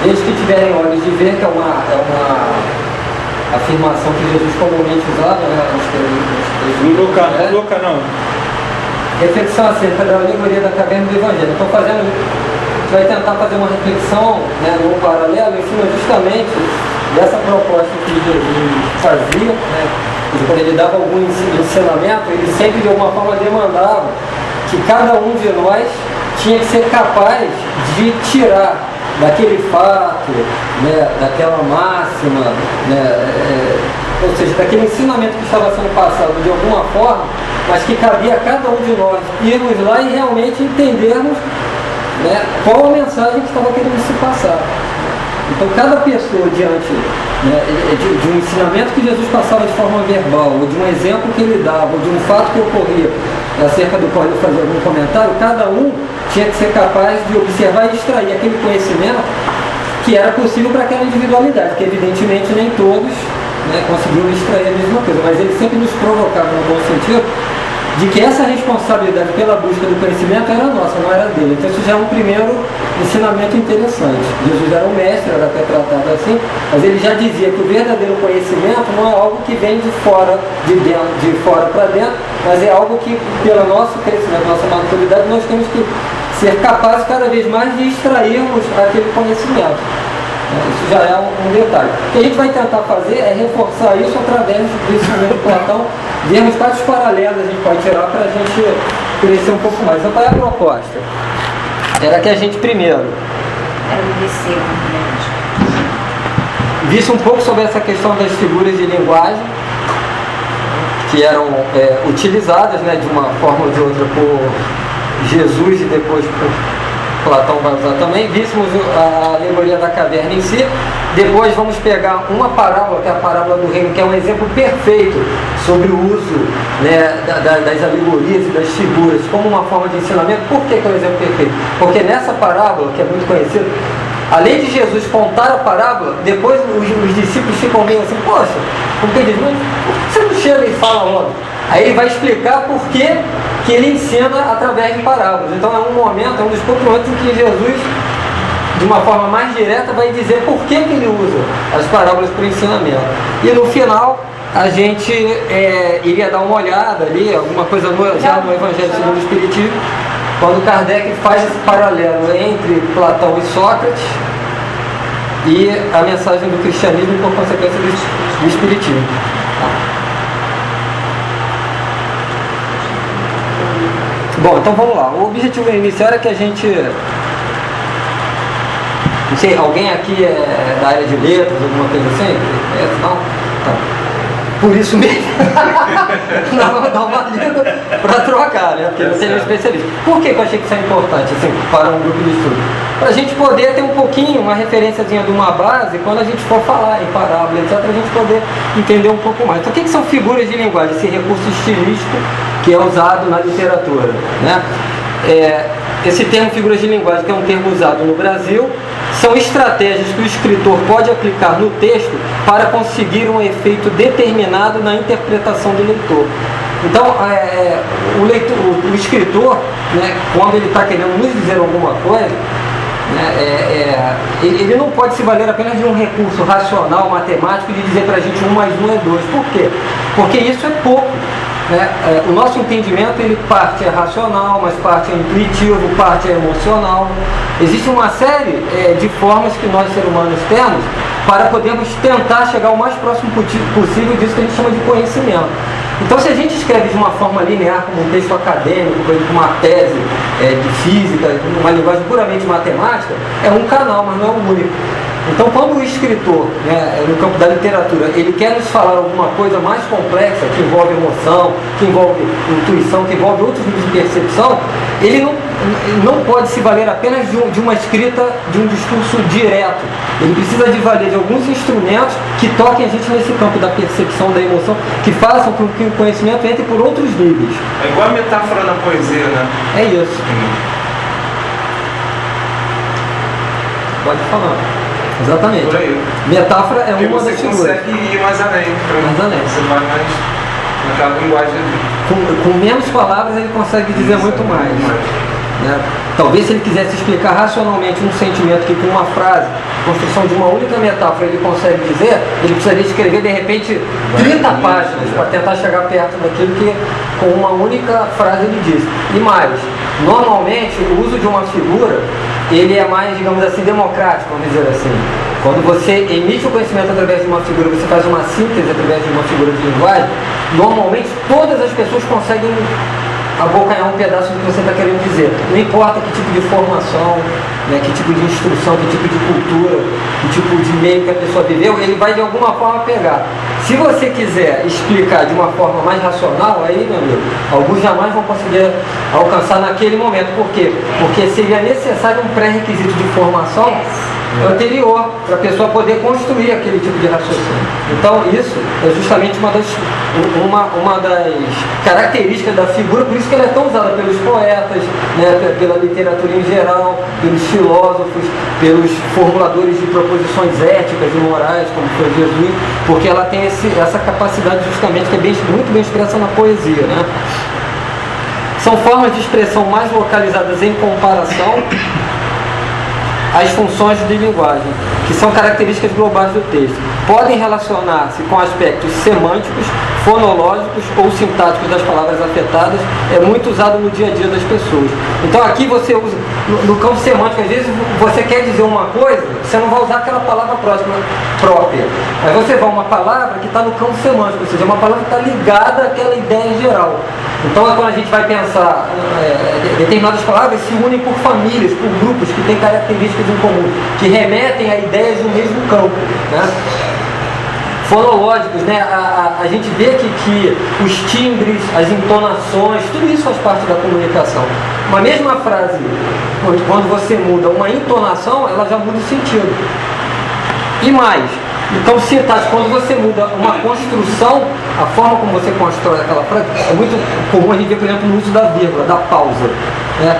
Eles que tiverem olhos de ver, que é uma afirmação que Jesus comumente usava, né? Luca não. Reflexão acerca da alegoria da caverna do Evangelho. A gente vai tentar fazer uma reflexão, né, no paralelo, em cima justamente dessa proposta que Jesus fazia, né? Quando ele dava algum ensinamento, ele sempre de alguma forma demandava que cada um de nós tinha que ser capaz de tirar daquele fato, né, daquela máxima, né, ou seja, daquele ensinamento que estava sendo passado de alguma forma, mas que cabia a cada um de nós irmos lá e realmente entendermos, né, qual a mensagem que estava querendo se passar. Então, cada pessoa diante, né, de um ensinamento que Jesus passava de forma verbal, ou de um exemplo que ele dava, ou de um fato que ocorria, acerca do qual ele fazia algum comentário, cada um tinha que ser capaz de observar e extrair aquele conhecimento que era possível para aquela individualidade, que evidentemente nem todos, né, conseguiam extrair a mesma coisa, mas ele sempre nos provocava, no bom sentido, de que essa responsabilidade pela busca do conhecimento era nossa, não era dele. Então isso já é um primeiro ensinamento interessante. Jesus era um mestre, era até tratado assim, mas ele já dizia que o verdadeiro conhecimento não é algo que vem de fora, de fora para dentro, mas é algo que, pelo nosso crescimento, nossa maturidade, nós temos que ser capazes cada vez mais de extrairmos aquele conhecimento. Isso já é um detalhe. O que a gente vai tentar fazer é reforçar isso através do ensinamento de Platão, vermos quais paralelos a gente pode tirar para a gente crescer um pouco mais. Então, qual é a proposta? Era que a gente primeiro visse um pouco sobre essa questão das figuras de linguagem que eram utilizadas, né, de uma forma ou de outra por Jesus e depois por Platão vai usar também. Víssemos a alegoria da caverna em si. Depois vamos pegar uma parábola, que é a parábola do reino, que é um exemplo perfeito sobre o uso, né, das alegorias e das figuras como uma forma de ensinamento. Por que é um exemplo perfeito? Porque nessa parábola, que é muito conhecida, além de Jesus contar a parábola, depois os discípulos ficam meio assim, poxa, porque diz, mas por que você não chega e fala logo? Aí ele vai explicar por que ele ensina através de parábolas. Então é um momento, é um dos poucos momentos em que Jesus, de uma forma mais direta, vai dizer por que ele usa as parábolas para o ensinamento. E no final, a gente iria dar uma olhada ali, alguma coisa já no Evangelho segundo o Espiritismo, quando Kardec faz esse paralelo entre Platão e Sócrates e a mensagem do cristianismo e, por consequência, do Espiritismo. Bom, então vamos lá. O objetivo inicial era que a gente... Não sei, alguém aqui é da área de letras, alguma coisa assim? Não? Tá. Por isso mesmo. Não, vamos dar uma lida para trocar, né? Porque não seria um especialista. Por que eu achei que isso é importante, assim, para um grupo de estudo? Para a gente poder ter um pouquinho, uma referênciazinha de uma base, quando a gente for falar em parábola, etc., para a gente poder entender um pouco mais. Então, o que são figuras de linguagem? Esse recurso estilístico que é usado na literatura, né? Esse termo figuras de linguagem, que é um termo usado no Brasil, são estratégias que o escritor pode aplicar no texto para conseguir um efeito determinado na interpretação do leitor. Então, o escritor, né, quando ele está querendo nos dizer alguma coisa, né, ele não pode se valer apenas de um recurso racional, matemático, de dizer para a gente 1 mais 1 é 2. Por quê? Porque isso é pouco. O nosso entendimento, ele parte é racional, mas parte é intuitivo, parte é emocional. Existe uma série de formas que nós, seres humanos, temos para podermos tentar chegar o mais próximo possível disso que a gente chama de conhecimento. Então, se a gente escreve de uma forma linear, como um texto acadêmico, como uma tese de física, uma linguagem puramente matemática, é um canal, mas não é o único. Então, quando o escritor, né, no campo da literatura, ele quer nos falar alguma coisa mais complexa, que envolve emoção, que envolve intuição, que envolve outros níveis de percepção, ele não pode se valer apenas de uma escrita, de um discurso direto. Ele precisa de valer de alguns instrumentos que toquem a gente nesse campo da percepção, da emoção, que façam com que o conhecimento entre por outros níveis. É igual a metáfora na poesia, né? É isso. Pode falar. Exatamente. Por aí. Metáfora é uma das figuras. Você consegue ir mais além. Mais além. Você vai mais naquela linguagem ali. Com menos palavras ele consegue dizer muito mais. né? Talvez se ele quisesse explicar racionalmente um sentimento que com uma frase, construção de uma única metáfora ele consegue dizer, ele precisaria escrever de repente 30 páginas para tentar chegar perto daquilo que com uma única frase ele diz. E mais, normalmente o uso de uma figura, ele é mais, digamos assim, democrático, vamos dizer assim. Quando você emite o conhecimento através de uma figura, você faz uma síntese através de uma figura de linguagem, normalmente todas as pessoas conseguem abocanhar um pedaço do que você está querendo dizer. Não importa que tipo de formação, né, que tipo de instrução, que tipo de cultura, que tipo de meio que a pessoa viveu, ele vai de alguma forma pegar. Se você quiser explicar de uma forma mais racional, aí, meu amigo, alguns jamais vão conseguir alcançar naquele momento. Por quê? Porque seria necessário um pré-requisito de formação anterior para a pessoa poder construir aquele tipo de raciocínio. Então isso é justamente uma das características da figura, por isso que ela é tão usada pelos poetas, né, pela literatura em geral, pelos filósofos, pelos formuladores de proposições éticas e morais, como foi Jesus, porque ela tem essa capacidade justamente que é muito bem expressa na poesia, né? São formas de expressão mais localizadas em comparação as funções de linguagem, que são características globais do texto. Podem relacionar-se com aspectos semânticos, fonológicos ou sintáticos das palavras afetadas, é muito usado no dia a dia das pessoas. Então aqui você usa, no campo semântico, às vezes você quer dizer uma coisa, você não vai usar aquela palavra própria, mas você vai uma palavra que está no campo semântico, ou seja, uma palavra que está ligada àquela ideia geral. Então quando a gente vai pensar, determinadas palavras se unem por famílias, por grupos que têm características em comum, que remetem a ideias do mesmo campo, né? Fonológicos, né? A gente vê que os timbres, as entonações, tudo isso faz parte da comunicação. Uma mesma frase, quando você muda uma entonação, ela já muda o sentido. E mais, então sintático, quando você muda uma construção, a forma como você constrói aquela frase, é muito comum a gente ver, por exemplo, no uso da vírgula, da pausa.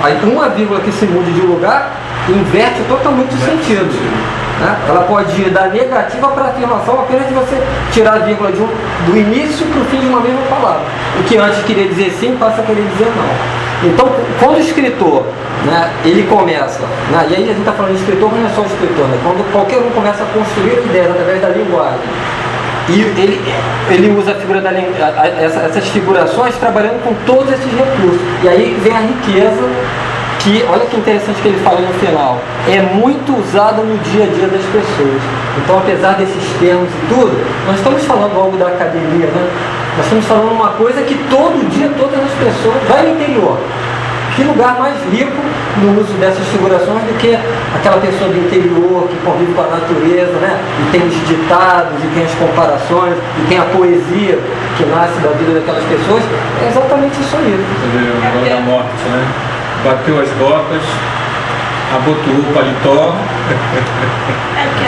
Aí uma vírgula que se mude de lugar, inverte totalmente o sentido. Né? Ela pode ir da negativa para a afirmação apenas de você tirar a vírgula do início para o fim de uma mesma palavra. O que antes queria dizer sim, passa a querer dizer não. Então, quando o escritor, né, ele começa, né, e aí a gente está falando de escritor, mas não é só o escritor, né, quando qualquer um começa a construir ideias através da linguagem, e ele usa a figura essas figurações trabalhando com todos esses recursos. E aí vem a riqueza, que, olha que interessante que ele fala no final, é muito usada no dia a dia das pessoas. Então, apesar desses termos e tudo, nós estamos falando algo da academia, né? Nós estamos falando uma coisa que todo dia todas as pessoas, vai no interior. Que lugar mais rico no uso dessas figurações do que aquela pessoa do interior que convive com a natureza, né? E tem os ditados, e tem as comparações, e tem a poesia que nasce da vida daquelas pessoas. É exatamente isso aí. Você vê o negócio da morte, né? Bateu as botas, abotoou o paletó.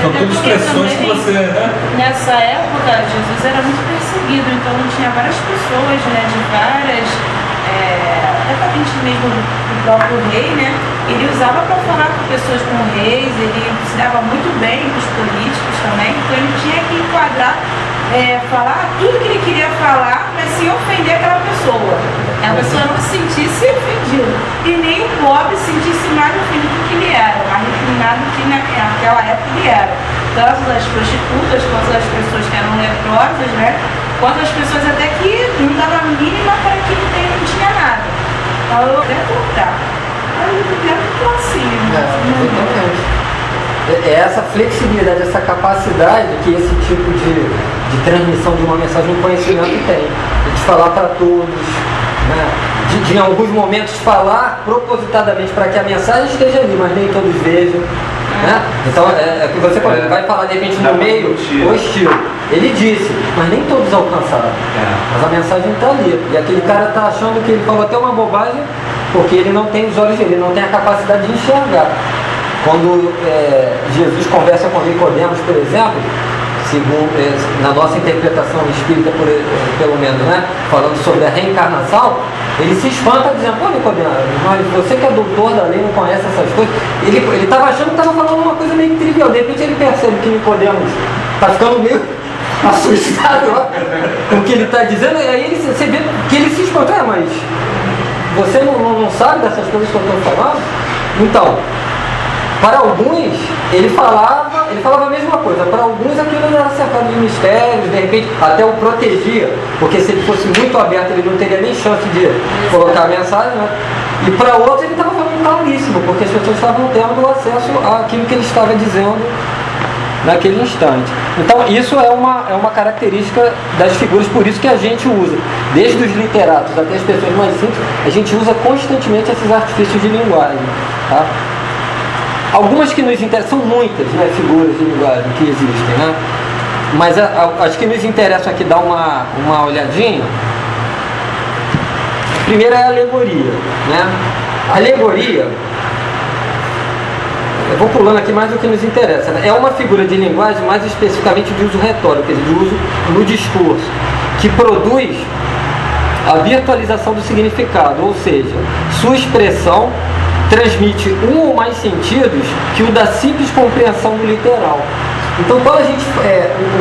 São tudo expressões que você, né? Nessa época, Jesus era muito perseguido, então tinha várias pessoas, né, de várias, exatamente mesmo do próprio rei, né? Ele usava para falar com pessoas, com reis, ele se dava muito bem com os políticos também, então ele tinha que enquadrar, falar tudo que ele queria falar, mas sem ofender aquela pessoa. A pessoa não se sentisse ofendida. E nem o pobre se sentisse mais ofendido do que ele era, mais refinado do que naquela época ele era. Tanto as prostitutas, quanto as pessoas que eram leprosas, né? Quanto as pessoas até que não davam a mínima para quem não tinha nada. Então eu quero contar. Aí eu quero que assim, É essa flexibilidade, essa capacidade que esse tipo de transmissão de uma mensagem de conhecimento tem. De falar para todos, né? De em alguns momentos falar propositadamente para que a mensagem esteja ali, mas nem todos vejam. Né? Então, é o que você falou, ele vai falar de repente no meio o estilo. Ele disse, mas nem todos alcançaram. Mas a mensagem está ali. E aquele cara está achando que ele falou até uma bobagem, porque ele não tem os olhos dele, ele não tem a capacidade de enxergar. Quando Jesus conversa com Nicodemos, por exemplo, segundo, na nossa interpretação espírita, pelo menos, né, falando sobre a reencarnação, ele se espanta dizendo, pô, Nicodemos, mas você que é doutor da lei, não conhece essas coisas. Ele estava achando que estava falando uma coisa meio trivial, de repente ele percebe que Nicodemos está ficando meio assustado, ó, com o que ele está dizendo, e aí você vê que ele se espanta, mas você não sabe dessas coisas que eu estou falando? Então, para alguns, ele falava a mesma coisa. Para alguns, aquilo era cercado de mistérios, de repente, até o protegia, porque se ele fosse muito aberto, ele não teria nem chance de colocar a mensagem, né? E para outros, ele estava falando claríssimo, porque as pessoas estavam tendo acesso àquilo que ele estava dizendo naquele instante. Então, isso é uma característica das figuras, por isso que a gente usa, desde os literatos até as pessoas mais simples, a gente usa constantemente esses artifícios de linguagem. Tá? Algumas que nos interessam, são muitas, né, figuras de linguagem que existem, né? Mas as que nos interessam aqui dar uma olhadinha. A primeira é a alegoria, né? A alegoria, eu vou pulando aqui mais do que nos interessa, né? É uma figura de linguagem mais especificamente de uso retórico, quer dizer, de uso no discurso, que produz a virtualização do significado, ou seja, sua expressão transmite um ou mais sentidos que o da simples compreensão do literal. Então, quando a gente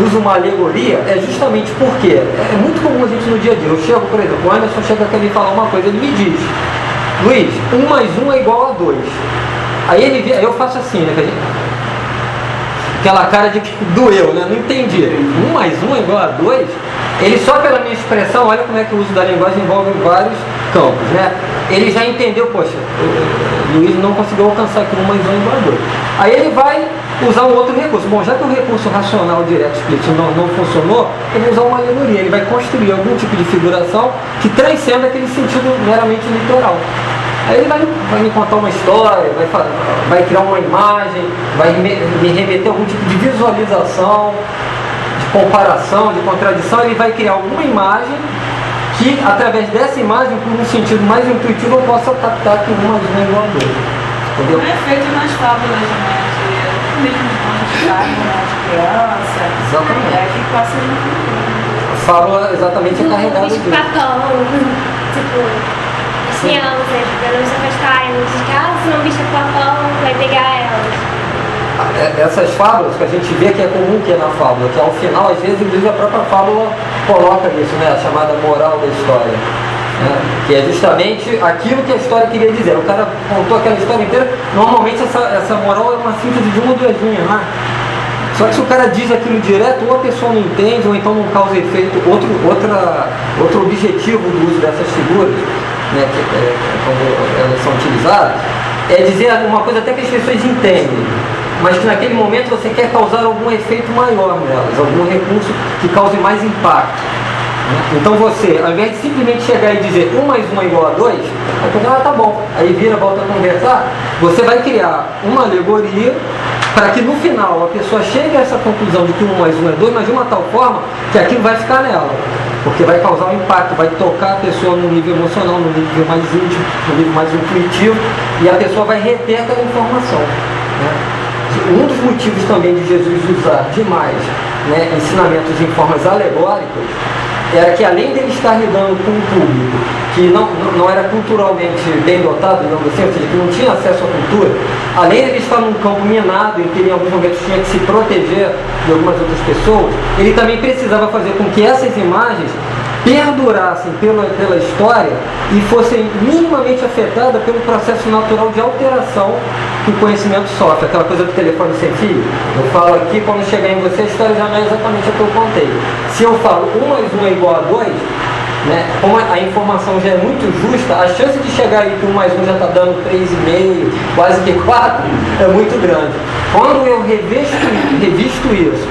usa uma alegoria, é justamente porque é muito comum a gente no dia a dia. Eu chego, por exemplo, o Anderson chega aqui a me falar uma coisa, ele me diz: Luiz, 1 mais 1 é igual a 2. Aí eu faço assim, né? Aquela cara de que doeu, né? Não entendi. 1 mais 1 é igual a 2? Ele só pela minha expressão, olha como é que o uso da linguagem envolve vários campos, né? Ele já entendeu, poxa, o Luiz não conseguiu alcançar que 1 mais 1 é igual a 2. Aí ele vai usar um outro recurso. Bom, já que o recurso racional direto explícito não funcionou, ele vai usar uma alegoria. Ele vai construir algum tipo de figuração que transcenda aquele sentido meramente literal. Aí ele vai me contar uma história, vai criar uma imagem, vai me remeter a algum tipo de visualização, de comparação, de contradição. Ele vai criar alguma imagem que, através dessa imagem, por um sentido mais intuitivo, eu possa captar que 1 mais 1 é igual a 2. Entendeu? Não é feito nas fábulas, né? Mesmo de conto de fábula, de criança. Exatamente. É que passa muito. A fábula exatamente é carregada bicho disso. papão, tipo, as crianças, pra não se afastarem muito de casa, senão o bicho papão vai pegar elas. Essas fábulas que a gente vê que é comum que é na fábula, que ao final, às vezes, inclusive a própria fábula coloca isso, né? A chamada moral da história. Né? Que é justamente aquilo que a história queria dizer. O cara contou aquela história inteira, normalmente essa moral é uma síntese de 1 ou 2 linhas, né? Só que se o cara diz aquilo direto, ou a pessoa não entende, ou então não causa efeito, outro objetivo do uso dessas figuras, né, quando elas são utilizadas, é dizer uma coisa até que as pessoas entendem, mas que naquele momento você quer causar algum efeito maior nelas, algum recurso que cause mais impacto. Então você, ao invés de simplesmente chegar e dizer 1 mais 1 é igual a 2, aí você tá bom, aí vira, volta a conversar, você vai criar uma alegoria para que no final a pessoa chegue a essa conclusão de que 1 mais 1 é 2, mas de uma tal forma que aquilo vai ficar nela, porque vai causar um impacto, vai tocar a pessoa no nível emocional, no nível mais íntimo, no nível mais intuitivo, e a pessoa vai reter aquela informação. Né? Um dos motivos também de Jesus usar demais, né, ensinamentos em formas alegóricas era que, além dele estar lidando com um público que não era culturalmente bem dotado, digamos assim, ou seja, que não tinha acesso à cultura, além dele estar num campo minado em que ele, em alguns momentos, tinha que se proteger de algumas outras pessoas, ele também precisava fazer com que essas imagens perdurassem pela história e fossem minimamente afetadas pelo processo natural de alteração que o conhecimento sofre. Aquela coisa do telefone sem fio. Eu falo aqui, quando chegar em você, a história já não é exatamente a que eu contei. Se eu falo 1 mais 1 é igual a 2, né, como a informação já é muito justa, a chance de chegar aí que 1 mais 1 já está dando 3,5, quase que 4, é muito grande. Quando eu revisto isso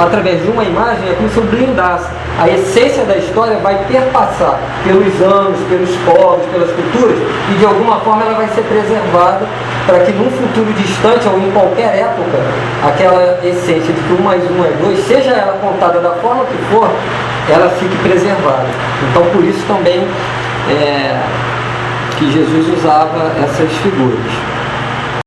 através de uma imagem, é como se eu blindasse. A essência da história vai perpassar pelos anos, pelos povos, pelas culturas, e de alguma forma ela vai ser preservada para que num futuro distante ou em qualquer época, aquela essência de que 1 mais 1 é 2, seja ela contada da forma que for, ela fique preservada. Então, por isso também que Jesus usava essas figuras.